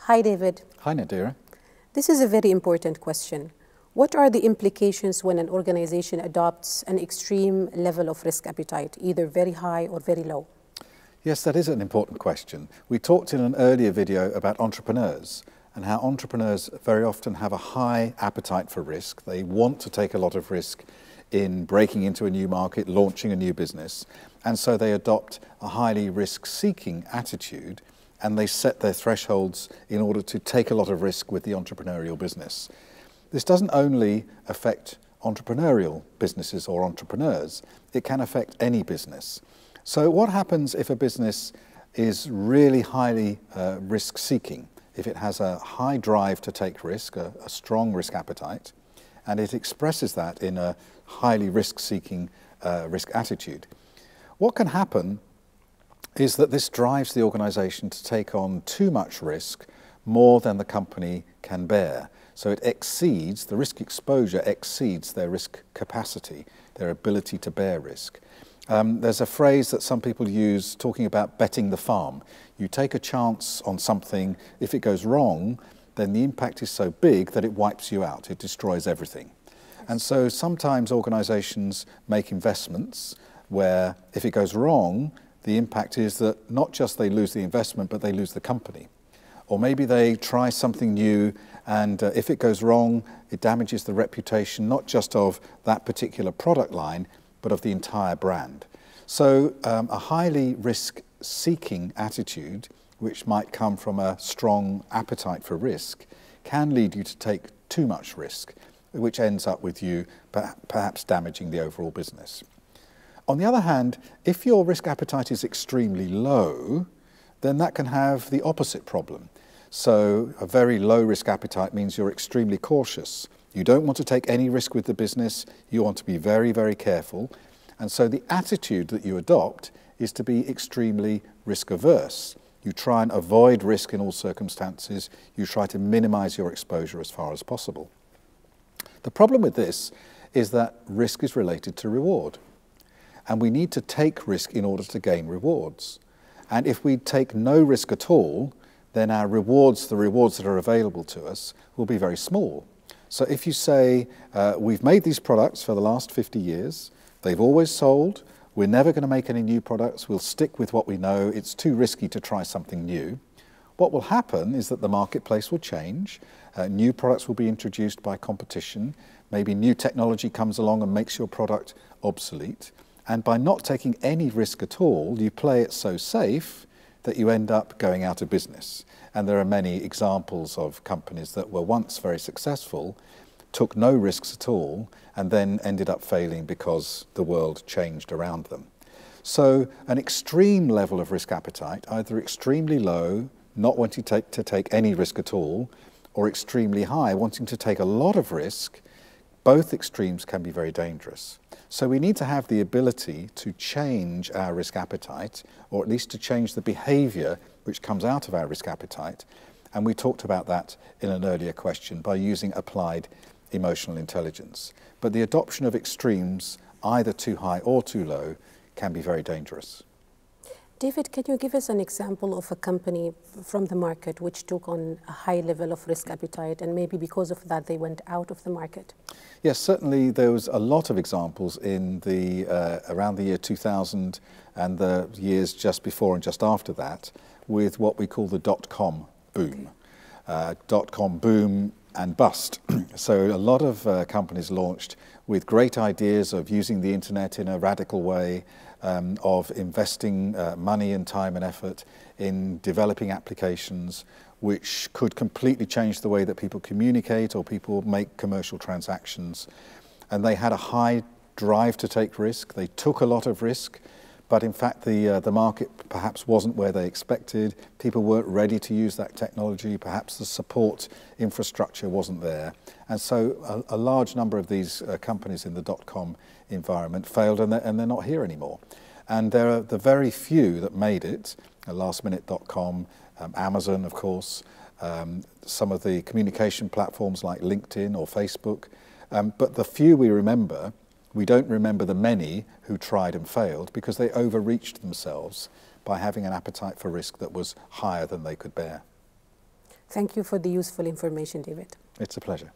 Hi, David. Hi, Nadira. This is a very important question. What are the implications when an organization adopts an extreme level of risk appetite, either very high or very low? Yes, that is an important question. We talked in an earlier video about entrepreneurs and how entrepreneurs very often have a high appetite for risk. They want to take a lot of risk in breaking into a new market, launching a new business, and so they adopt a highly risk-seeking attitude, and they set their thresholds in order to take a lot of risk with the entrepreneurial business. This doesn't only affect entrepreneurial businesses or entrepreneurs, it can affect any business. So what happens if a business is really highly risk-seeking, if it has a high drive to take risk, a strong risk appetite, and it expresses that in a highly risk-seeking risk attitude? What can happen is that this drives the organization to take on too much risk, more than the company can bear. So it exceeds, the risk exposure exceeds their risk capacity, their ability to bear risk. There's a phrase that some people use talking about betting the farm. You take a chance on something, if it goes wrong, then the impact is so big that it wipes you out, it destroys everything. And so sometimes organizations make investments where if it goes wrong, the impact is that not just they lose the investment, but they lose the company. Or maybe they try something new, and if it goes wrong, it damages the reputation not just of that particular product line, but of the entire brand. So a highly risk-seeking attitude, which might come from a strong appetite for risk, can lead you to take too much risk, which ends up with you perhaps damaging the overall business. On the other hand, if your risk appetite is extremely low, then that can have the opposite problem. So a very low risk appetite means you're extremely cautious. You don't want to take any risk with the business. You want to be very, very careful. And so the attitude that you adopt is to be extremely risk averse. You try and avoid risk in all circumstances. You try to minimize your exposure as far as possible. The problem with this is that risk is related to reward. And we need to take risk in order to gain rewards. And if we take no risk at all, then our rewards, the rewards that are available to us, will be very small. So if you say, we've made these products for the last 50 years, they've always sold, we're never going to make any new products, we'll stick with what we know, it's too risky to try something new. What will happen is that the marketplace will change, new products will be introduced by competition, maybe new technology comes along and makes your product obsolete. And by not taking any risk at all, you play it so safe that you end up going out of business. And there are many examples of companies that were once very successful, took no risks at all, and then ended up failing because the world changed around them. So an extreme level of risk appetite, either extremely low, not wanting to take any risk at all, or extremely high, wanting to take a lot of risk, both extremes can be very dangerous. So we need to have the ability to change our risk appetite, or at least to change the behavior which comes out of our risk appetite. And we talked about that in an earlier question by using applied emotional intelligence. But the adoption of extremes, either too high or too low, can be very dangerous. David, can you give us an example of a company from the market which took on a high level of risk appetite, and maybe because of that they went out of the market? Yes, certainly there was a lot of examples in the around the year 2000 and the years just before and just after that, with what we call the dot-com boom. Dot-com boom and bust. So a lot of companies launched with great ideas of using the internet in a radical way, of investing money and time and effort in developing applications which could completely change the way that people communicate or people make commercial transactions. And they had a high drive to take risk. They took a lot of risk, but in fact the market perhaps wasn't where they expected. People weren't ready to use that technology. Perhaps the support infrastructure wasn't there. And so a large number of these companies in the dot-com environment failed, and they're not here anymore. And there are the very few that made it, lastminute.com, Amazon, of course, some of the communication platforms like LinkedIn or Facebook. But the few we don't remember the many who tried and failed because they overreached themselves by having an appetite for risk that was higher than they could bear. Thank you for the useful information, David. It's a pleasure.